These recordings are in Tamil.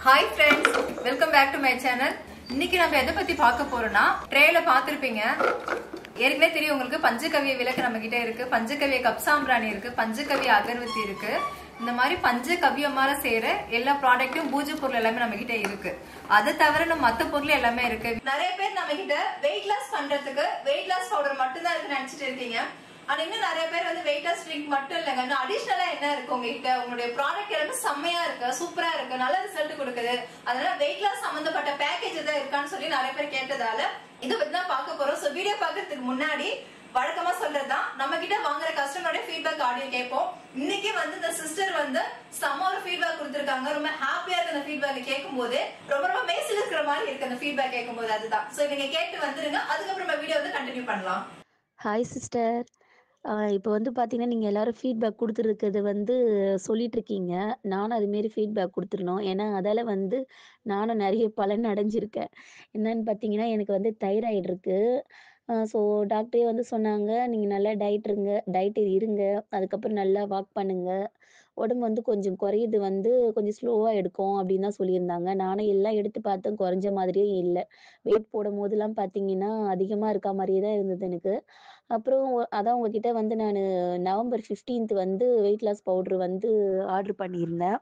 Hi friends, welcome back to my channel. இன்னைக்கு நம்ம எதை பத்தி பார்க்க போறோம்னா ட்ரேல பாத்திருப்பீங்க. ஏற்கனவே தெரியும் உங்களுக்கு பஞ்சகவ்ய விளக்கு நம்ம கிட்ட இருக்கு, பஞ்சகவ்ய கப்சாம்பிராணி இருக்கு, பஞ்சகவ்ய அகர்வத்தி இருக்கு. இந்த மாதிரி பஞ்சகவ்யமால செய்யற எல்லா ப்ராடக்ட்டும் பூஜை பொருள் எல்லாமே நம்ம கிட்ட இருக்கு. அதை தவிர நம்ம மத்த பொருள் எல்லாமே இருக்கு. நிறைய பேர் நம்ம கிட்ட வெயிட் லாஸ் பண்றதுக்கு வெயிட் லாஸ் பவுடர் மட்டும் தான் இருக்குன்னு நினைச்சிட்டு இருக்கீங்க. ஆனா இன்னும் நிறைய பேர் வந்து வெயிட் லாஸ் ட்ரிங்க் மட்டும் இல்லைங்க, இன்னும் அடிஷனலா என்ன இருக்கு உங்ககிட்ட, உங்களுடைய ப்ராடக்ட் எல்லாமே செம்மையா இருக்கு, சூப்பரா இருக்கு, நல்ல ரிசல்ட் கொடுக்குது, அதனால வெயிட் லாஸ் சம்பந்தப்பட்ட பேக்கேஜ் தான் இருக்கான்னு சொல்லி நிறைய பேர் கேட்டதால இதை பத்தி தான் பார்க்க போறோம். சோ வீடியோ பார்க்கறதுக்கு முன்னாடி வழக்கமா சொல்றதுதான், நம்ம கிட்ட வாங்குற கஸ்டமரோட ஃபீட்பேக் ஆடியோ கேட்போம். இன்னைக்கு வந்து இந்த சிஸ்டர் வந்து செம்ம ஒரு ஃபீட்பேக் கொடுத்திருக்காங்க. ரொம்ப ஹாப்பியா இருக்கு அந்த ஃபீட்பேக் கேட்கும் போது, ரொம்ப ரொம்ப மேசில் இருக்கிற மாதிரி இருக்கு அந்த ஃபீட்பேக் கேட்கும் போது. அதுதான். சோ நீங்க கேட்டு வந்துருங்க, அதுக்கப்புறம் வீடியோ வந்து கண்டினியூ பண்ணலாம். Hi sister. இப்போ வந்து பார்த்தீங்கன்னா, நீங்கள் எல்லோரும் ஃபீட்பேக் கொடுத்துருக்கிறது வந்து சொல்லிகிட்ருக்கீங்க. நானும் அதுமாரி ஃபீட்பேக் கொடுத்துருந்தோம். ஏன்னா அதால் வந்து நானும் நிறைய பலன் அடைஞ்சிருக்கேன். என்னன்னு பார்த்தீங்கன்னா, எனக்கு வந்து தைராய்டு இருக்குது. ஸோ டாக்டரே வந்து சொன்னாங்க, நீங்கள் நல்லா டயட் இருங்க, அதுக்கப்புறம் நல்லா வாக் பண்ணுங்க, உடம்பு வந்து கொஞ்சம் குறையுது வந்து கொஞ்சம் ஸ்லோவாக எடுக்கும் அப்படின்னு தான் சொல்லியிருந்தாங்க. நானும் எல்லாம் எடுத்து பார்த்தேன், குறைஞ்ச மாதிரியே இல்லை. வெயிட் போடும்போதெல்லாம் பார்த்தீங்கன்னா அதிகமாக இருக்க மாதிரியே தான் இருந்தது எனக்கு. அப்புறம் அதான் உங்ககிட்ட வந்து நானு நவம்பர் 15த் வந்து வெயிட் லாஸ் பவுடர் வந்து ஆர்டர் பண்ணியிருந்தேன்.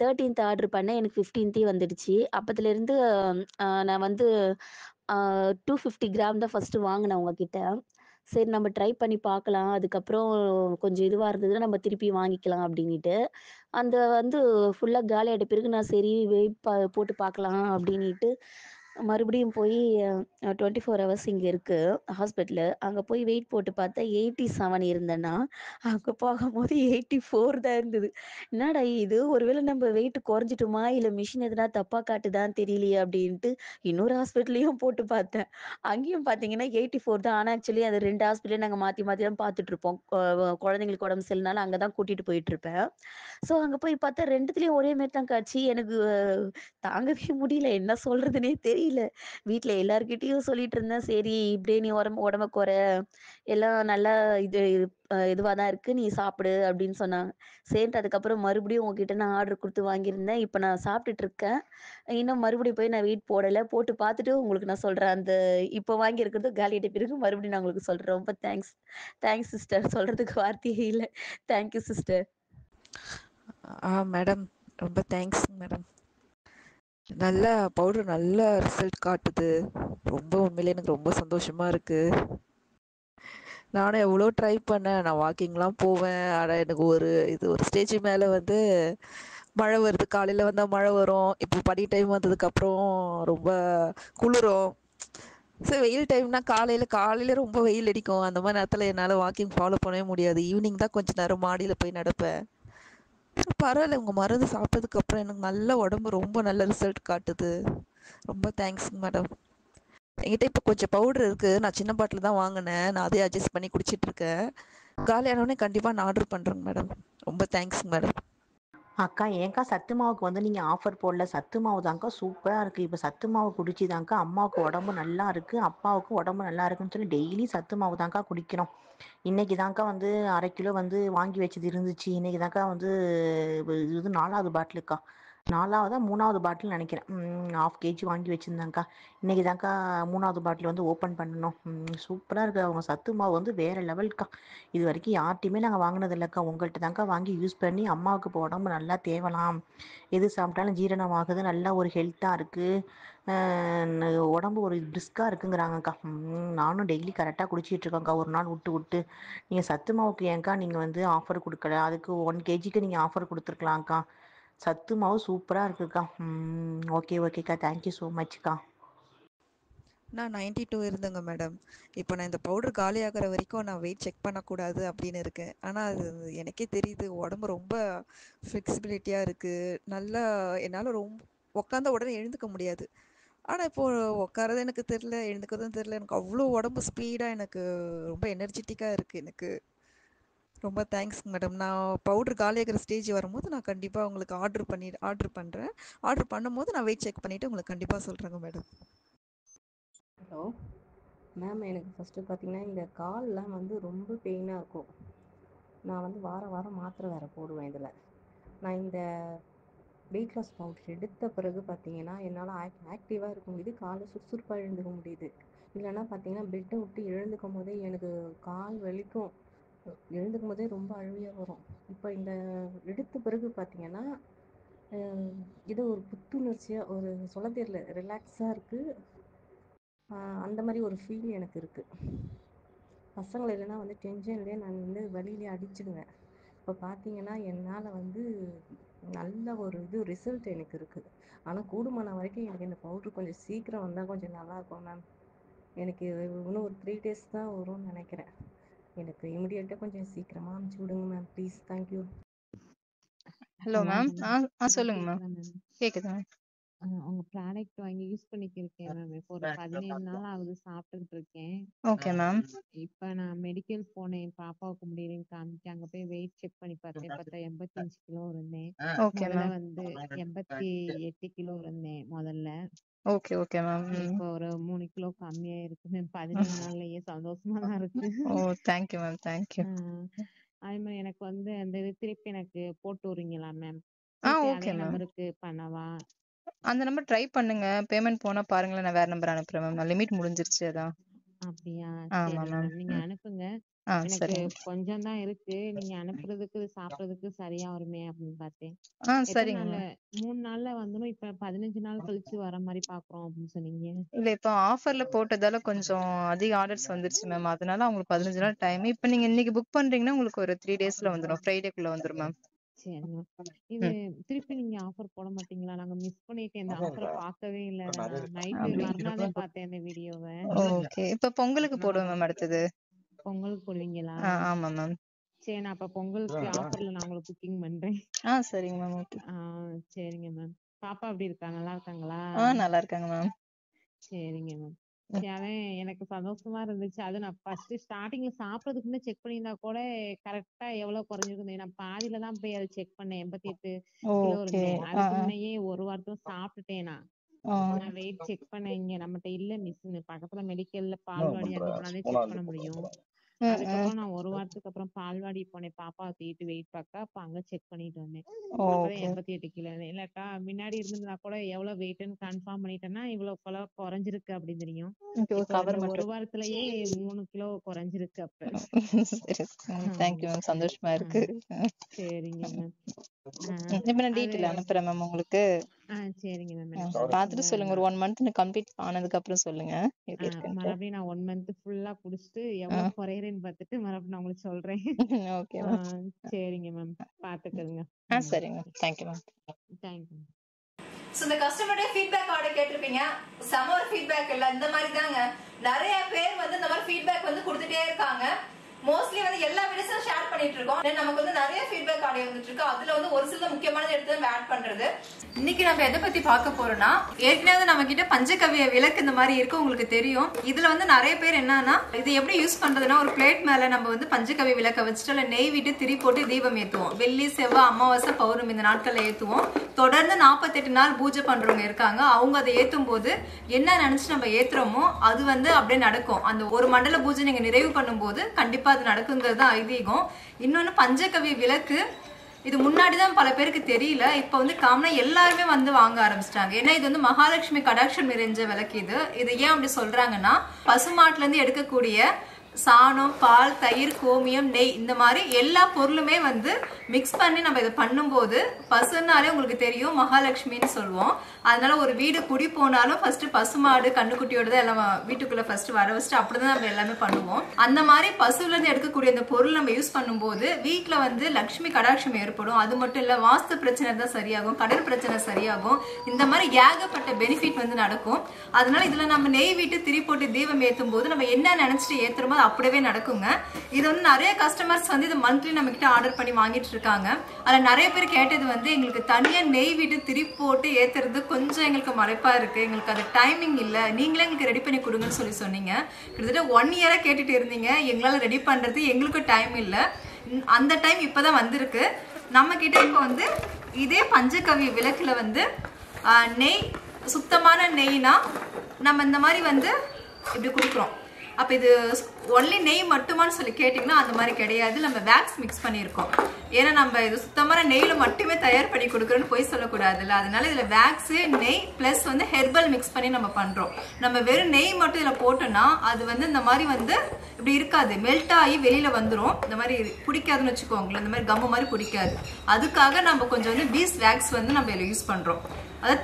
13த் ஆர்டர் பண்ணேன். எனக்கு 15தே வந்துடுச்சு. அப்பத்துலேருந்து நான் வந்து 250 கிராம் தான் ஃபர்ஸ்ட்டு வாங்குனேன் உங்ககிட்ட. சரி நம்ம ட்ரை பண்ணி பார்க்கலாம். அதுக்கப்புறம் கொஞ்சம் இதுவா இருந்ததுன்னா நம்ம திருப்பி வாங்கிக்கலாம் அப்படின்னிட்டு. அந்த வந்து ஃபுல்லா காலியாயிட்ட பிறகு நான் சரி வெயிட் போட்டு பார்க்கலாம் அப்படின்னிட்டு மறுபடியும் போய் 24 ஹவர்ஸ் இங்க இருக்கு ஹாஸ்பிட்டலு. அங்க போய் வெயிட் போட்டு பார்த்தா 87 இருந்தேன்னா, அங்க போகும்போது 84 தான் இருந்தது. என்னடா இது! ஒருவேளை நம்ம வெயிட் குறைஞ்சிட்டோமா? இல்ல மிஷின் எதுனா தப்பா காட்டுதான்னு தெரியலையே அப்டின்ட்டு இன்னொரு ஹாஸ்பிட்டல்லயும் போட்டு பார்த்தேன். அங்கேயும் பார்த்தீங்கன்னா 84 தான். ஆனா ஆக்சுவலி அது 2 ஹாஸ்பிட்டலையும் நாங்க மாத்தி மாத்தி தான் பார்த்துட்டுருப்போம். குழந்தைங்களுக்கு உடம்பு சரியில்லனால அங்க தான் கூட்டிட்டு போயிட்டுருப்பேன். ஸோ அங்க போய் பார்த்தா 2துலயும் ஒரே மாரி தான் காட்சி. எனக்கு தாங்கவே முடியல. என்ன சொல்றதுன்னே தெரியல. வீட்ல எல்லார்கிட்டயும் சொல்லிட்டு இருந்தேன். சரி இப்படியே நீ உடம்ப குறை. எல்லாம் நல்லா இது இதுவா தான் இருக்கு. நீ சாப்பிடு அப்படின்னு சொன்னாங்க. சரின்ட்டு அதுக்கப்புறம் மறுபடியும் உங்ககிட்ட நான் ஆர்டர் குடுத்து வாங்கியிருந்தேன். இப்ப நான் சாப்பிட்டுட்டு இருக்கேன். இன்னும் மறுபடியும் போய் நான் வெயிட் போடல. போட்டு பார்த்துட்டு உங்களுக்கு நான் சொல்றேன். அந்த இப்போ வாங்கியிருக்கிறது காலியாயிட்ட பிறகு மறுபடியும் நான் உங்களுக்கு சொல்றேன். ரொம்ப தேங்க்ஸ். Thanks sister. சொல்றதுக்கு வார்த்தையே இல்ல. Thank you sister. மேடம், ரொம்ப தேங்க்ஸ் மேடம். நல்ல பவுடர் நல்ல ரிசல்ட் காட்டுது. ரொம்ப உண்மையிலே எனக்கு ரொம்ப சந்தோஷமா இருக்கு. நானும் எவ்வளோ ட்ரை பண்ணேன். நான் வாக்கிங்லாம் போவேன். ஆனால் எனக்கு ஒரு ஸ்டேஜ் மேலே வந்து மழை வருது. காலையில் வந்தால் மழை வரும். இப்போ பனி டைம் வந்ததுக்கப்புறம் ரொம்ப குளிரும். சரி, வெயில் டைம்னா காலையில் ரொம்ப வெயில் அடிக்கும். அந்த மாதிரி நேரத்தில் என்னால் வாக்கிங் ஃபாலோ பண்ணவே முடியாது. ஈவினிங் தான் கொஞ்சம் நேரம் மாடியில் போய் நடப்பேன். பரவாயில்ல, உங்கள் மருந்து சாப்பிட்டதுக்கு அப்புறம் எனக்கு நல்ல உடம்பு ரொம்ப நல்ல ரிசல்ட் காட்டுது. ரொம்ப தேங்க்ஸுங்க மேடம். என்கிட்ட இப்போ கொஞ்சம் பவுடர் இருக்குது. நான் சின்ன பாட்டில் தான் வாங்கினேன். நான் அதே அட்ஜஸ்ட் பண்ணி குடிச்சிட்டு இருக்கேன். காலியானோடனே கண்டிப்பாக நான் ஆர்டர் பண்ணுறேங்க மேடம். ரொம்ப தேங்க்ஸுங்க மேடம். அக்கா, ஏன்க்கா சத்து மாவுக்கு வந்து நீங்கள் ஆஃபர் போடல? சத்து மாவு தாங்க்கா சூப்பராக இருக்குது. இப்போ சத்து மாவு குடிச்சிதாங்க்கா அம்மாவுக்கு உடம்பு நல்லா இருக்குது, அப்பாவுக்கும் உடம்பு நல்லா இருக்குன்னு சொல்லி டெய்லி சத்து மாவு தாங்க்கா குடிக்கிறோம். இன்னைக்கு தாங்க்கா வந்து 1/2 கிலோ வந்து வாங்கி வச்சது இருந்துச்சு. இன்னைக்கு தாங்க்கா வந்து இது 4வது பாட்டிலுக்கா, 4வதா 3வது பாட்டில் நினைக்கிறேன். 1/2 கேஜி வாங்கி வச்சுருந்தாங்க்கா. இன்னைக்கு தாங்க்கா 3வது பாட்டில் வந்து ஓப்பன் பண்ணணும். சூப்பராக இருக்குது. அவங்க சத்து மாவு வந்து வேறு லெவல்க்கா. இது வரைக்கும் யார்ட்டையுமே நாங்கள் வாங்கினது இல்லைக்கா. உங்கள்கிட்ட தாங்க்கா வாங்கி யூஸ் பண்ணி அம்மாவுக்கு இப்போ உடம்பு நல்லா தேவலாம், எது சாப்பிட்டாலும் ஜீரணம் ஆகுது, நல்லா ஒரு ஹெல்த்தாக இருக்குது, உடம்பு ஒரு பிரிஸ்காக இருக்குங்கிறாங்கக்கா. நானும் டெய்லி கரெக்டாக குடிச்சிட்ருக்கேங்க்கா, ஒரு நாள் விட்டு விட்டு. நீங்கள் சத்து மாவுக்கு ஏன்க்கா நீங்கள் வந்து ஆஃபர் கொடுக்கல? அதுக்கு 1 கேஜிக்கு நீங்கள் ஆஃபர் கொடுத்துருக்கலாம்க்கா. சத்து மாவு சூப்பராக இருக்குக்கா. ஓகே ஓகேக்கா, தேங்க்யூ ஸோ மச்க்கா. நான் 92 இருந்தேங்க மேடம். இப்போ நான் இந்த பவுடர் காலி ஆகிற வரைக்கும் நான் வெயிட் செக் பண்ணக்கூடாது அப்படின்னு இருக்கேன். ஆனால் அது எனக்கே தெரியுது, உடம்பு ரொம்ப ஃப்ளெக்சிபிலிட்டியாக இருக்குது. நல்லா என்னால் ரொம்ப உட்காந்த உடனே எழுந்துக்க முடியாது. ஆனால் இப்போது உட்காரது எனக்கு தெரில, எழுந்துக்கிறதும் தெரில. எனக்கு அவ்வளோ உடம்பு ஸ்பீடாக எனக்கு ரொம்ப எனர்ஜெட்டிக்காக இருக்குது எனக்கு. ரொம்ப தேங்க்ஸ்ங்க மேடம். நான் பவுடர் காலியாகிற ஸ்டேஜ் வரும்போது நான் கண்டிப்பாக உங்களுக்கு ஆர்டர் பண்ணுறேன். ஆர்டர் பண்ணும்போது நான் வெயிட் செக் பண்ணிவிட்டு உங்களுக்கு கண்டிப்பாக சொல்கிறேங்க மேடம். ஹலோ மேம், எனக்கு ஃபஸ்ட்டு பார்த்தீங்கன்னா இந்த கால்லாம் வந்து ரொம்ப பெயினாக இருக்கும். நான் வந்து வாரம் வாரம் மாத்திரை வேறு போடுவேன். இதில் நான் இந்த வெயிட் லாஸ் பவுடர் எடுத்த பிறகு பார்த்தீங்கன்னா என்னால் ஆக்டிவாக இருக்க முடியுது, காலை சுறுசுறுப்பாக எழுந்துக்க முடியுது. இல்லைன்னா பார்த்தீங்கன்னா பெட்டை விட்டு எழுந்துக்கும் போதே எனக்கு கால் வலிக்கும், எழுந்துக்கும் போதே ரொம்ப அழுவியாக வரும். இப்போ இந்த எடுத்த பிறகு பார்த்தீங்கன்னா இது ஒரு புத்துணர்ச்சியாக, ஒரு சொல்ல தெரியல, ரிலாக்ஸாக இருக்குது. அந்த மாதிரி ஒரு ஃபீல் எனக்கு இருக்குது. பசங்களை இல்லைன்னா வந்து டென்ஷன்லேயே நான் வந்து வலியிலே அடிச்சிடுவேன். இப்போ பார்த்தீங்கன்னா என்னால் வந்து நல்ல ஒரு ரிசல்ட் எனக்கு இருக்குது. ஆனால் கூடுமான வரைக்கும் எனக்கு இந்த பவுட்ரு கொஞ்சம் சீக்கிரம் வந்தால் கொஞ்சம் நல்லாயிருக்கும் மேம். எனக்கு இன்னும் ஒரு 3 days தான் வரும்னு நினைக்கிறேன். எனக்கு இமிடியேட்டாக கொஞ்சம் சீக்கிரமாக அனுப்பிச்சி விடுங்க ma'am, please. Thank you. Hello ma'am. சொல்லுங்க மேம். கேக்குதா மேம்? கேக்குது மேம். உங்க ப்ராடக்ட் வாங்கி யூஸ் பண்ணிக்கிருக்கேன் மேம். இப்போ ஒரு 17 நாள் ஆகுது சாப்பிட்டுக்கிட்டு இருக்கேன். Okay ma'am. இப்ப நான் மெடிக்கல் போனேன், பாப்பாவுக்கு முடியலன்னு காமிக்க. அங்க போய் வெயிட் செக் பண்ணி பார்த்தேன். பார்த்தா 85 கிலோ இருந்தேன். ஓகே முதல்ல மேம். வந்து 88 கிலோ இருந்தேன் முதல்ல. Okay okay ma'am. இப்போ ஒரு 3 கிலோ கம்மியா இருக்கு மேம். 17 நாள்லயே சந்தோஷமா தான் இருக்கு. ஓ தேங்க்யூ மேம், தேங்க்யூ. அதே மாதிரி எனக்கு வந்து அந்த இது திருப்பி எனக்கு போட்டு விடுறீங்களா மேம்? திருப்பி ஓகே அதே மேம். நம்பருக்கு பண்ணவா? அந்த நம்பர் ட்ரை பண்ணுங்க. பேமெண்ட் போனா பாருங்களேன், நான் வேற நம்பர் அனுப்புறேன் மேம். நான் லிமிட் முடிஞ்சிருச்சு அதான். அப்படியா? ஆமா சரிங்க மேம். மேம். நீங்க அனுப்புங்க. எனக்கு சரிங்க. கொஞ்சம் தான் இருக்கு. நீங்க அனுப்புறதுக்கு சாப்பிடுறதுக்கு சரியா வருமே அப்படின்னு பார்த்தேன். எத்தனை சரிங்க நாள்ல? மேம். 3 நாள்ல வந்துடும். இப்ப 15 நாள் கழிச்சு வர மாதிரி பாக்குறோம் அப்படின்னு சொன்னீங்க. இல்ல இப்போ ஆஃபர்ல போட்டதால கொஞ்சம் அதிக ஆர்டர்ஸ் வந்துருச்சு மேம். அதனால உங்களுக்கு 15 நாள் டைம். இப்போ நீங்க இன்னைக்கு புக் பண்றீங்கன்னா உங்களுக்கு ஒரு 3 daysல வந்துடும். ஃப்ரைடேக்குள்ள வந்துடும் மேம். சரிங்க. இது திருப்பி நீங்க ஆஃபர் போட மாட்டீங்களா? நாங்க மிஸ் பண்ணிட்டேன். இந்த ஆஃபரை பார்க்கவே இல்லை. நான் நைட்டு மறுநாளே பார்த்தேன் இந்த வீடியோவை. ஓகே. இப்போ பொங்கலுக்கு போடுவேன் மேம் அடுத்தது. பொங்கலுக்கு போடுவீங்களா? ஆமா மேம். சரி, நான் அப்ப பொங்கலுக்கு ஆஃபர்ல நான் உங்களுக்கு புக்கிங் பண்றேன். சரிங்க மேம். ஓகே. சரிங்க மேம். பாப்பா எப்படி இருக்கா? நல்லா இருக்காங்களா? நல்லா இருக்காங்க மேம். சரிங்க மேம். அதான் எனக்கு சந்தோஷமா இருந்துச்சு. அது நான் ஃபர்ஸ்ட் ஸ்டார்டிங்ல சாப்பிடறதுக்கு முன்னே செக் பண்ணியிருந்தா கூட கரெக்டா எவ்வளவு குறைஞ்சிருக்குது. நான் பாதியில தான் போய் அதை செக் பண்ணேன். 88 கிலோ ஓகே. இருந்தேன். அதுக்கு முன்னையே ஒரு வாரத்துல சாப்பிட்டுட்டேன். நான் வெயிட் செக் பண்ணேன். இங்க நம்மகிட்ட இல்ல மிஷின். பக்கத்துல மெடிக்கல்ல பால்வாடி அங்க போனாலே செக் பண்ண முடியும். அதுக்கப்புறம் நான் ஒரு வாரத்துக்கு அப்புறம் பால்வாடி போனேன். பாப்பா தூக்கிட்டு வெயிட் பார்க்க. அப்ப அங்க செக் பண்ணிட்டு வந்தேன். அப்பதான் 88 கிலோ. இல்லாட்டா முன்னாடி இருந்திருந்தா கூட எவ்வளவு வெயிட்னு கன்ஃபார்ம் பண்ணிட்டேன்னா இவ்வளவு குறைஞ்சிருக்கு அப்படின்னு தெரியும். இப்போ இந்த ஒரு வாரத்திலேயே 3 கிலோ குறைஞ்சிருக்கு. அப்ப தேங்க்யூ மேம், சந்தோஷமா இருக்கு. சரிங்க மேம். இப்ப நான் டீடைல் அனுப்புறேன் மேம் உங்களுக்கு. சரிங்க மேம். பாத்துட்டு சொல்லுங்க. ஒரு 1 month கம்ப்ளீட் ஆனதுக்கு அப்புறம் சொல்லுங்க எப்படி இருக்குன்னு. மறுபடியும் நான் 1 month ஃபுல்லா குடிச்சிட்டு எவ்வளவு குறையறேன்னு பார்த்துட்டு மறுபடியும் நான் உங்களுக்கு சொல்றேன். ஓகே. சரிங்க மேம், பாத்துக்கோங்க. சரிங்க. Thank you ma'am. தேங்க்யூ. ஸோ இந்த கஸ்டமருடைய ஃபீட்பேக் ஆர்டர் கேட்டிருப்பீங்க. செம ஒரு ஃபீட்பேக் இல்லை, இந்த மாதிரி தாங்க நிறைய பேர் வந்து இந்த மாதிரி ஃபீட்பேக் வந்து கொடுத்துட்டே இருக்காங்க. மோஸ்ட்லி வந்து எல்லா வீடியோஸும் ஷேர் பண்ணிட்டு இருக்கோம். நமக்கு வந்து நிறைய ஃபீட்பேக் ஆடியோ வந்துட்டு இருக்கு. அதுல வந்து ஒரு சில முக்கியமானது எடுத்து நம்ம ஆட் பண்றது. இன்னைக்கு நம்ம எதை பத்தி பார்க்க போறோம்னா, ஏற்கனவே நம்ம கிட்ட பஞ்சகவ்ய விளக்கு இந்த மாதிரி இருக்கு, உங்களுக்கு தெரியும். இதுல வந்து நிறைய பேர் என்னன்னா, இது எப்படி யூஸ் பண்றதுன்னா, ஒரு பிளேட் மேல நம்ம வந்து பஞ்சகவ்ய விளக்க வச்சுட்டு அதுல நெய் விட்டு திரி போட்டு தீபம் ஏத்துவோம். வெள்ளி, செவ்வாய், அமாவாசை, பௌர்ணமி இந்த நாட்கள்ல ஏத்துவோம். தொடர்ந்து 48 நாள் பூஜை பண்றவங்க இருக்காங்க. அவங்க அதை ஏத்தும் போது என்ன நினைச்சு நம்ம ஏத்துறோமோ அது வந்து அப்படியே நடக்கும். அந்த ஒரு மண்டல பூஜை நீங்க நிறைவு பண்ணும் போது கண்டிப்பா அது நடக்குங்கிறது தான் ஐதீகம். இன்னொன்னு பஞ்சகவ்ய விளக்கு இது முன்னாடிதான் பல பேருக்கு தெரியல. இப்ப வந்து காமனா எல்லாருமே வந்து வாங்க ஆரம்பிச்சிட்டாங்க. ஏன்னா இது வந்து மகாலட்சுமி கடாட்சம் நிறைஞ்ச விளக்கு. இது ஏன் அப்படி சொல்றாங்கன்னா, பசுமாட்டுல இருந்து எடுக்கக்கூடிய சாணம், பால், தயிர், கோமியம், நெய் இந்த மாதிரி எல்லா பொருளுமே வந்து மிக்ஸ் பண்ணி நம்ம இதை பண்ணும்போது, பசுனாலே உங்களுக்கு தெரியும் மகாலட்சுமின்னு சொல்லுவோம். அதனால ஒரு வீடு குடி போனாலும் ஃபர்ஸ்ட் பசுமாடு கண்ணுக்குட்டியோட தான் எல்லாம் வீட்டுக்குள்ள ஃபர்ஸ்ட் வர வச்சுட்டு அப்படிதான் நம்ம எல்லாமே பண்ணுவோம். அந்த மாதிரி பசுல இருந்து எடுக்கக்கூடிய அந்த பொருள் நம்ம யூஸ் பண்ணும்போது வீட்டுல வந்து லட்சுமி கடாட்சம் ஏற்படும். அது மட்டும் இல்ல, வாஸ்து பிரச்சனை தான் சரியாகும், கடன் பிரச்சனை சரியாகும். இந்த மாதிரி ஏகப்பட்ட பெனிஃபிட் வந்து நடக்கும். அதனால இதுல நம்ம நெய் விட்டு திரி போட்டு தீபம் ஏற்றும் போது நம்ம என்ன நினைச்சிட்டு ஏத்துறோமோ அப்படியே நடக்குங்க. இது வந்து நிறைய கஸ்டமர்ஸ் வந்து இது மந்த்லி நம்ம கிட்ட ஆர்டர் பண்ணி வாங்கிட்டு இருக்காங்க. அதுல நிறைய பேர் கேட்டது வந்து, எங்களுக்கு தனியா நெய் விட்டு திரி போட்டு ஏத்துறது கொஞ்சம் எங்களுக்கு மறைப்பா இருக்கு, எங்களுக்கு அது டைமிங் இல்ல, நீங்களே எங்களுக்கு ரெடி பண்ணி கொடுங்கன்னு சொன்னீங்க. கிட்டத்தட்ட 1 year கேட்டுட்டு இருந்தீங்க. எங்களால ரெடி பண்றது எங்களுக்கு டைம் இல்ல. அந்த டைம் இப்பதான் வந்திருக்கு நம்ம கிட்ட. இப்ப வந்து இதே பஞ்சகவ்ய விளக்குல வந்து நெய், சுத்தமான நெய்னா நம்ம இந்த மாதிரி வந்து இப்படி கொடுக்குறோம். அப்ப இது ஒன்லி நெய் மட்டுமான்னு சொல்லி கேட்டிங்கன்னா அந்த மாதிரி கிடையாது. நம்ம வேக்ஸ் மிக்ஸ் பண்ணியிருக்கோம். ஏன்னா நம்ம இது சுத்தமான நெய்ல மட்டுமே தயார் பண்ணி கொடுக்குறோன்னு போய் சொல்லக்கூடாதுல்ல. அதனால இதில் வேக்ஸு, நெய் ப்ளஸ் வந்து ஹெர்பல் மிக்ஸ் பண்ணி நம்ம பண்ணுறோம். நம்ம வெறும் நெய் மட்டும் இதில் போட்டோன்னா அது வந்து இந்த மாதிரி வந்து இப்படி இருக்காது, மெல்ட் ஆகி வெளியில் வந்துடும். இந்த மாதிரி பிடிக்காதுன்னு வச்சுக்கோங்களேன், இந்த மாதிரி கம்மு மாதிரி பிடிக்காது. அதுக்காக நம்ம கொஞ்சம் வந்து பீஸ் வேக்ஸ் வந்து நம்ம இதில் யூஸ் பண்ணுறோம். அதாவது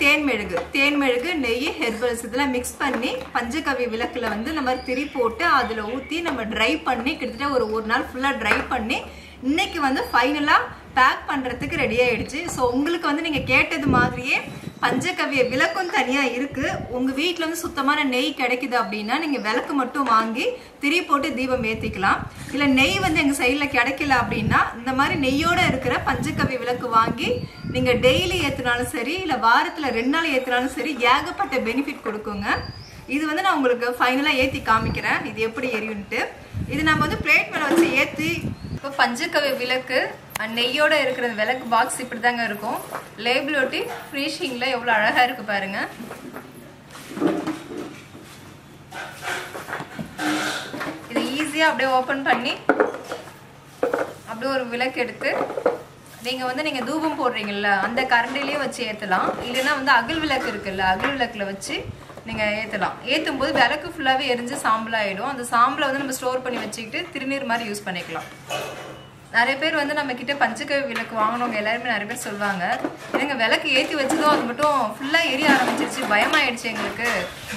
தேன்மெழுகு, நெய், ஹெர்பல்ஸ் இதெல்லாம் மிக்ஸ் பண்ணி பஞ்சகவ்ய விளக்குல வந்து இந்த மாதிரி திரி போட்டு அதில் ஊற்றி நம்ம ட்ரை பண்ணி கிட்டத்தட்ட ஒரு நாள் ஃபுல்லாக ட்ரை பண்ணி இன்னைக்கு வந்து ஃபைனலாக பேக் பண்ணுறதுக்கு ரெடி ஆகிடுச்சு. ஸோ உங்களுக்கு வந்து நீங்கள் கேட்டது மாதிரியே பஞ்சகவ்ய விளக்கும் தனியாக இருக்குது. உங்கள் வீட்டில் வந்து சுத்தமான நெய் கிடைக்குது அப்படின்னா நீங்கள் விளக்கு மட்டும் வாங்கி திரி போட்டு தீபம் ஏற்றிக்கலாம். இல்லை நெய் வந்து எங்கள் சைடில் கிடைக்கல அப்படின்னா இந்த மாதிரி நெய்யோடு இருக்கிற பஞ்சகவ்ய விளக்கு வாங்கி நீங்கள் டெய்லி ஏற்றினாலும் சரி, இல்லை வாரத்தில் 2 நாள் ஏற்றினாலும் சரி, ஏகப்பட்ட பெனிஃபிட் கொடுக்குங்க. இது வந்து நான் உங்களுக்கு ஃபைனலாக ஏற்றி காமிக்கிறேன் இது எப்படி எரியுன்ட்டு. இது நம்ம வந்து பிளேட் மேலே வச்சு ஏற்றி இப்போ பஞ்சகவ்ய விளக்கு நெய்யோட இருக்கிற விளக்கு பாக்ஸ் இப்படி தாங்க இருக்கும். லேபிள் ஒட்டி ஃப்ரீஷிங்ல எவ்வளோ அழகா இருக்கு பாருங்க. இது ஈஸியா அப்படியே ஓபன் பண்ணி அப்படியே ஒரு விளக்கு எடுத்து நீங்க தூபம் போடுறீங்கல்ல அந்த கரண்டிலேயே வச்சு ஏற்றலாம். இல்லைன்னா வந்து அகல் விளக்கு இருக்குல்ல, அகல் விளக்குல வச்சு நீங்க ஏற்றலாம். ஏற்றும் போது விளக்கு ஃபுல்லாகவே எரிஞ்சு சாம்பல் ஆகிடும். அந்த சாம்பலை வந்து நம்ம ஸ்டோர் பண்ணி வச்சுக்கிட்டு திருநீர் மாதிரி யூஸ் பண்ணிக்கலாம். நிறைய பேர் வந்து நம்ம கிட்ட பஞ்சகவ்ய விளக்கு வாங்கினவங்க எல்லாருமே நிறைய பேர் சொல்லுவாங்க, எனக்கு விளக்கு ஏற்றி வச்சதும் அது மட்டும் ஃபுல்லாக எரிய ஆரம்பிச்சிருச்சு, பயமாயிடுச்சு, எங்களுக்கு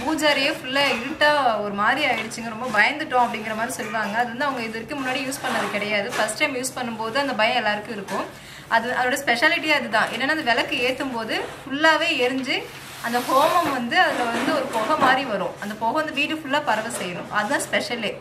பூஜாரியே ஃபுல்லாக இருட்டா ஒரு மாதிரி ஆயிடுச்சுங்க, ரொம்ப பயந்துட்டோம் அப்படிங்கிற மாதிரி சொல்லுவாங்க. அது வந்து அவங்க இது வரைக்கும் முன்னாடி யூஸ் பண்ணது கிடையாது. ஃபர்ஸ்ட் டைம் யூஸ் பண்ணும்போது அந்த பயம் எல்லாருக்கும் இருக்கும். அதோட ஸ்பெஷாலிட்டியே அதுதான். என்னன்னா அந்த விளக்கு ஏற்றும் போது ஃபுல்லாகவே எரிஞ்சு அந்த ஹோமம் வந்து அதில் வந்து ஒரு புகை மாதிரி வரும். அந்த புகை வந்து வீடு ஃபுல்லாக பரவ செய்யணும். அதுதான் ஸ்பெஷலே.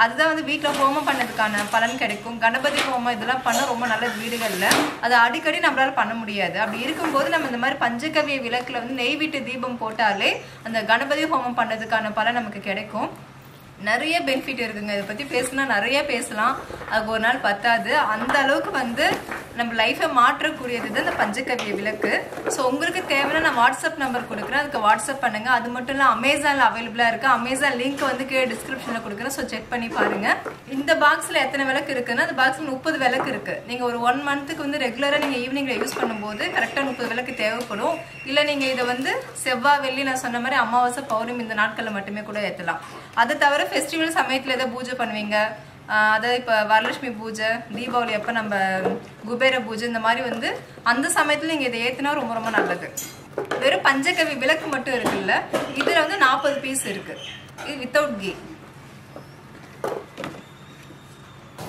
அதுதான் வந்து வீட்டில் ஹோமம் பண்ணதுக்கான பலன் கிடைக்கும். கணபதி ஹோமம் இதெல்லாம் பண்ண ரொம்ப நல்லது வீடுகளில். அது அடிக்கடி நம்மளால பண்ண முடியாது. அப்படி இருக்கும்போது நம்ம இந்த மாதிரி பஞ்சகவ்ய விளக்குல வந்து நெய் விட்டு தீபம் போட்டாலே அந்த கணபதி ஹோமம் பண்ணதுக்கான பலன் நமக்கு கிடைக்கும். நிறைய பெனிஃபிட் இருக்குங்க. இதை பற்றி பேசினா நிறைய பேசலாம், அதுக்கு ஒரு நாள் பத்தாது. அந்த அளவுக்கு வந்து நம்ம லைஃபை மாற்றக்கூடியது தான் இந்த பஞ்சகவ்ய விளக்கு. ஸோ உங்களுக்கு தேவைன்னா நான் வாட்ஸ்அப் நம்பர் கொடுக்குறேன், அதுக்கு வாட்ஸ்அப் பண்ணுங்க. அது மட்டும் இல்லை அமேசானில் அவைலபிளாக இருக்கு. அமேசான் லிங்க் வந்து கீழே டிஸ்கிரிப்ஷனில் கொடுக்குறேன். ஸோ செக் பண்ணி பாருங்க. இந்த பாக்ஸில் எத்தனை விளக்கு இருக்குன்னா அந்த பாக்ஸில் 30 விளக்கு இருக்கு. நீங்கள் ஒரு 1 மந்த்துக்கு வந்து ரெகுலராக நீங்கள் ஈவினிங்கில் யூஸ் பண்ணும்போது கரெக்டாக 30 விளக்கு தேவைப்படும். இல்லை நீங்கள் இதை வந்து செவ்வாய் வெள்ளி நான் சொன்ன மாதிரி அமாவாசை பௌர்ணமி இந்த நாட்களில் மட்டுமே கூட ஏற்றலாம். அதை தவிர ஃபெஸ்டிவல் சமயத்தில் ஏதாவது பூஜை பண்ணுவீங்க, அதாவது இப்போ வரலட்சுமி பூஜை, தீபாவளி அப்போ நம்ம குபேர பூஜை, இந்த மாதிரி வந்து அந்த சமயத்தில் நீங்கள் இதை ஏற்றினா ரொம்ப ரொம்ப நல்லது. வெறும் பஞ்சகவ்ய விளக்கு மட்டும் இருக்குல்ல, இதில் வந்து 40 பீஸ் இருக்கு. இது வித்தவுட் கீ.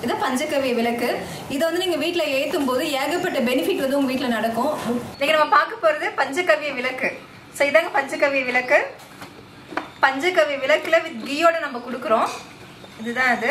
இது பஞ்சகவ்ய விளக்கு. இதை வந்து நீங்கள் வீட்டில் ஏற்றும் போது ஏகப்பட்ட பெனிஃபிட் வந்து உங்கள் வீட்டில் நடக்கும். இன்னைக்கு நம்ம பார்க்க போகிறது பஞ்சகவ்ய விளக்கு. ஸோ இதாங்க பஞ்சகவ்ய விளக்கு. பஞ்சகவ்ய விளக்குல வித் கீயோட நம்ம கொடுக்குறோம். இதுதான் அது.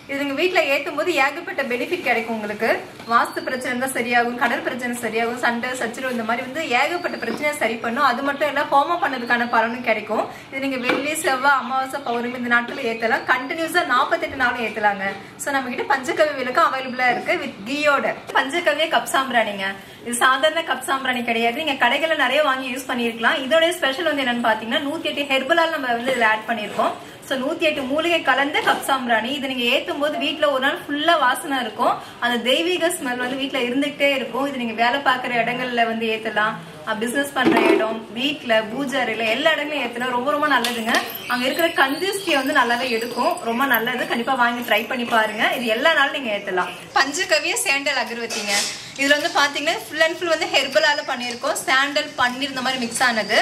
இது நீங்கள் வீட்டில் ஏற்றும் போது ஏகப்பட்ட பெனிஃபிட் கிடைக்கும் உங்களுக்கு. வாஸ்து பிரச்சனை இருந்தால் சரியாகும், கடல் பிரச்சனை சரியாகும், சண்டை சச்சரவு இந்த மாதிரி வந்து ஏகப்பட்ட பிரச்சனையை சரி பண்ணும். அது மட்டும் இல்லை ஹோமம் பண்ணதுக்கான பலனும் கிடைக்கும். இது நீங்கள் வெள்ளி செவ்வாய் அமாவாசை பௌர்ணமி இந்த நாட்களில் ஏற்றலாம். கண்டினியூஸாக 48 நாளும் ஏற்றலாங்க. ஸோ நம்ம கிட்ட பஞ்சகவ்ய விளக்கு அவைலபிளாக இருக்கு வித் கீயோட. பஞ்சகவ்ய கப் சாம்பிராணிங்க. இது சாதாரண கப் சாம்பிராணி கிடையாது. நீங்க கடைகளில் நிறைய வாங்கி யூஸ் பண்ணிருக்கலாம். இதோட ஸ்பெஷல் வந்து என்னன்னு பாத்தீங்கன்னா 108 ஹெர்பலால் நம்ம வந்து இதுல ஆட் பண்ணிருக்கோம். ஸோ 108 மூலிகை கலந்த கப் சாம்பிராணி. இது நீங்க ஏற்றும் போது வீட்டுல ஒரு நாள் ஃபுல்லா வாசனை இருக்கும். அந்த தெய்வீக ஸ்மெல் வந்து வீட்டுல இருந்துகிட்டே இருக்கும். இது நீங்க வேலை பார்க்குற இடங்கள்ல வந்து ஏத்தலாம், பிசினஸ் பண்ற இடம், வீட்டுல பூஜை அறையில எல்லா இடங்களையும் ஏத்தலாம். ரொம்ப ரொம்ப நல்லதுங்க. அங்க இருக்கிற கந்திஷ்டியை வந்து நல்லாவே எடுக்கும். ரொம்ப நல்லது. கண்டிப்பா வாங்கி ட்ரை பண்ணி பாருங்க. இது எல்லா நாளும் நீங்க ஏத்தலாம். பஞ்சகவ்ய சாண்டல் அகர்வத்திங்க. இதுல வந்து பாத்தீங்கன்னா ஃபுல் அண்ட் ஃபுல் வந்து ஹெர்பலால பண்ணியிருக்கோம். சாண்டல் பன்னீர் இந்த மாதிரி மிக்ஸ் ஆனது.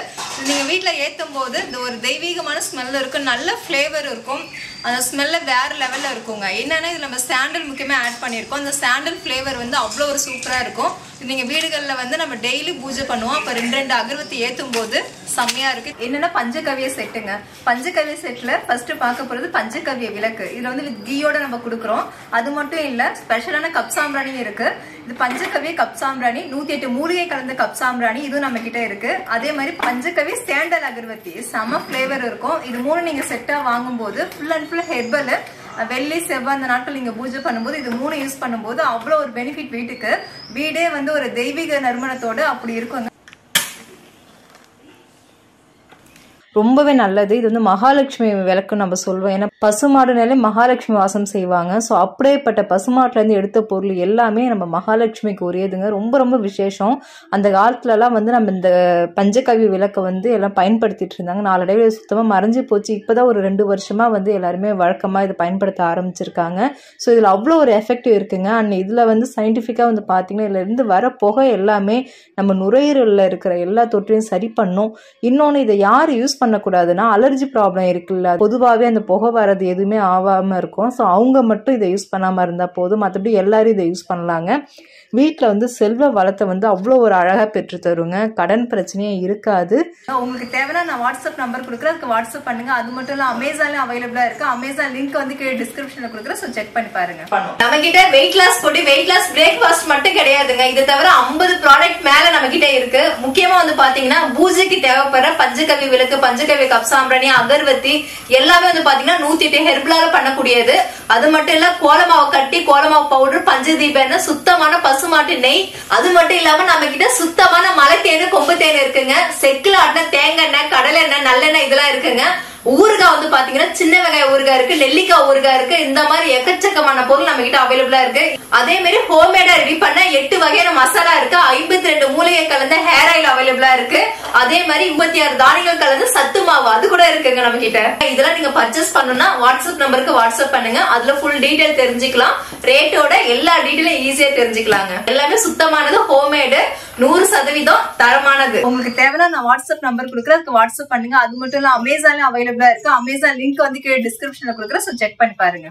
நீங்க வீட்டுல ஏற்றும் போது இந்த ஒரு தெய்வீகமான ஸ்மெல் இருக்கும், நல்ல ஃபிளேவர் இருக்கும். அந்த ஸ்மெல்ல வேற லெவல்ல இருக்குங்க. என்னன்னா இது நம்ம சாண்டல் முக்கியமா ஆட் பண்ணியிருக்கோம். அந்த சாண்டல் ஃபிளேவர் வந்து அவ்வளோ ஒரு சூப்பரா இருக்கும். நீங்க வீடுகளில் வந்து நம்ம டெய்லி பூஜை பண்ணுவோம். அப்ப 2 அகர்வத்தி ஏற்றும் போது செம்மையா இருக்கு. என்னன்னா பஞ்சகவ்ய செட்டுங்க. பஞ்சகவ்ய செட்ல ஃபர்ஸ்ட் பார்க்க போறது பஞ்சகவ்ய விளக்கு. இதுல வந்து வித் கீயோட நம்ம கொடுக்குறோம். அது மட்டும் இல்ல ஸ்பெஷலான கப் சாம்பிராணியும் இருக்கு. இது பஞ்சகவ்ய கப் சாம்பிராணி, 108 மூலிகை கலந்த கப் சாம்பிராணி, இதுவும் நம்ம கிட்ட இருக்கு. அதே மாதிரி பஞ்சகவ்ய சாண்டல் அகர்வத்தி செம ஃபிளேவர் இருக்கும். இது 3 நீங்க செட்டா வாங்கும் போது ஃபுல் அண்ட் ஃபுல் ஹெர்பல். வெள்ளி செவ்வாய் அந்த நாட்கள் நீங்க பூஜை பண்ணும்போது இது 3 யூஸ் பண்ணும்போது அவ்வளோ ஒரு பெனிஃபிட். வீட்டுக்கு வீடே வந்து ஒரு தெய்வீக நறுமணத்தோடு அப்படி இருக்குங்க. ரொம்பவே நல்லது. இது வந்து மகாலட்சுமி விளக்கு நம்ம சொல்லுவோம். ஏன்னா பசுமாடுனாலே மகாலட்சுமி வாசம் செய்வாங்க. ஸோ அப்படியேப்பட்ட பசுமாட்டுல இருந்து எடுத்த பொருள் எல்லாமே நம்ம மகாலட்சுமிக்கு உரியதுங்க. ரொம்ப ரொம்ப விசேஷம். அந்த காலத்துலலாம் வந்து நம்ம இந்த பஞ்சகவ்ய விளக்கை வந்து எல்லாம் பயன்படுத்திட்டு இருந்தாங்க. நாளடைவில் சுத்தமாக மறைஞ்சு போச்சு. இப்போதான் ஒரு 2 வருஷமா வந்து எல்லாருமே வழக்கமாக இதை பயன்படுத்த ஆரம்பிச்சிருக்காங்க. ஸோ இதில் அவ்வளோ ஒரு எஃபெக்டிவ் இருக்குங்க. அண்ட் இதில் வந்து சயின்டிஃபிக்காக வந்து பார்த்தீங்கன்னா இதுல இருந்து வர புகை எல்லாமே நம்ம நுரையீரலில் இருக்கிற எல்லா தொற்றையும் சரி பண்ணும். இன்னொன்று, இதை யார் யூஸ் பண்ணக்கூடாதுன்னா அலர்ஜி ப்ராப்ளம் இருக்குல்ல, பொதுவாகவே அந்த புகை வரது எதுவுமே ஆகாமல் இருக்கும். ஸோ அவங்க மட்டும் இதை யூஸ் பண்ணாமல் இருந்தால் போதும். மற்றபடி எல்லாரும் இதை யூஸ் பண்ணலாங்க. வீட்டில் வந்து செல்வ வளத்தை வந்து அவ்வளோ ஒரு அழகாக பெற்று தருங்க. கடன் பிரச்சனையே இருக்காது. உங்களுக்கு தேவைன்னா நான் வாட்ஸ்அப் நம்பர் கொடுக்குறேன், அதுக்கு வாட்ஸ்அப் பண்ணுங்க. அது மட்டும் இல்லை அமேசான்ல அவைலபிளா இருக்கு. அமேசான் லிங்க் வந்து கீழே டிஸ்கிரிப்ஷன்ல கொடுக்குறேன். ஸோ செக் பண்ணி பாருங்க. நம்ம கிட்ட வெயிட் லாஸ் பொடி, வெயிட் லாஸ் பிரேக்ஃபாஸ்ட் மட்டும் கிடையாதுங்க. இது தவிர 50 ப்ராடக்ட் மேல நம்ம கிட்ட இருக்கு. முக்கியமா வந்து பாத்தீங்கன்னா பூஜைக்கு தேவைப்படுற பஞ்சகவ்ய விளக்கு, பஞ்சகவ்ய கப்சாம்பிராணி, அகர்வத்தி எல்லாமே வந்து பாத்தீங்கன்னா 108 ஹெர்பலால பண்ணக்கூடியது. அது மட்டும் இல்ல கோலமாவு கட்டி, கோலமாவு பவுடர், பஞ்சதீப எண்ணெய், சுத்தமான பசுமாட்டு நெய். அது மட்டும் இல்லாம நம்ம கிட்ட சுத்தமான மலை தேனு, கொம்பு தேனு இருக்குங்க. செக்குல ஆட்டின தேங்காய் எண்ணெய், கடலை எண்ணெய், நல்லெண்ணெய் இதெல்லாம் இருக்குங்க. ஊறுகாய் வந்து பாத்தீங்கன்னா சின்ன வெங்காய ஊறுகாய் இருக்கு, நெல்லிக்காய் ஊறுகாய் இருக்கு. இந்த மாதிரி எக்கச்சக்கமான பொருள் நம்ம கிட்ட அவைலபிளா இருக்கு. அதே மாதிரி ஹோம்மேடா ரெடி பண்ண 8 வகையான மசாலா இருக்கு. 52 மூலிகை கலந்த ஹேர் ஆயில் அவைலபிளா இருக்கு. அதே மாதிரி 36 தானியங்கள் கலந்த சத்து மாவு அது கூட இருக்குங்க நம்ம கிட்ட. இதெல்லாம் நீங்க பர்ச்சேஸ் பண்ணணும்னா வாட்ஸ்அப் நம்பருக்கு வாட்ஸ்அப் பண்ணுங்க. அதுல ஃபுல் டீடைல் தெரிஞ்சுக்கலாம். ரேட்டோட எல்லா டீடைலும் ஈஸியா தெரிஞ்சுக்கலாங்க. எல்லாமே சுத்தமானது, ஹோம்மேடு, 100% தரமானது. உங்களுக்கு தேவைன்னா நான் வாட்ஸ்அப் நம்பர் கொடுக்குறேன், அதுக்கு வாட்ஸ்அப் பண்ணுங்க. அது மட்டும் இல்ல அமேசான்ல அவைலபிளா இருக்கு. அமேசான் லிங்க் வந்து கீழே டிஸ்கிரிப்ஷன்ல கொடுக்குறேன். ஸோ செக் பண்ணி பாருங்க.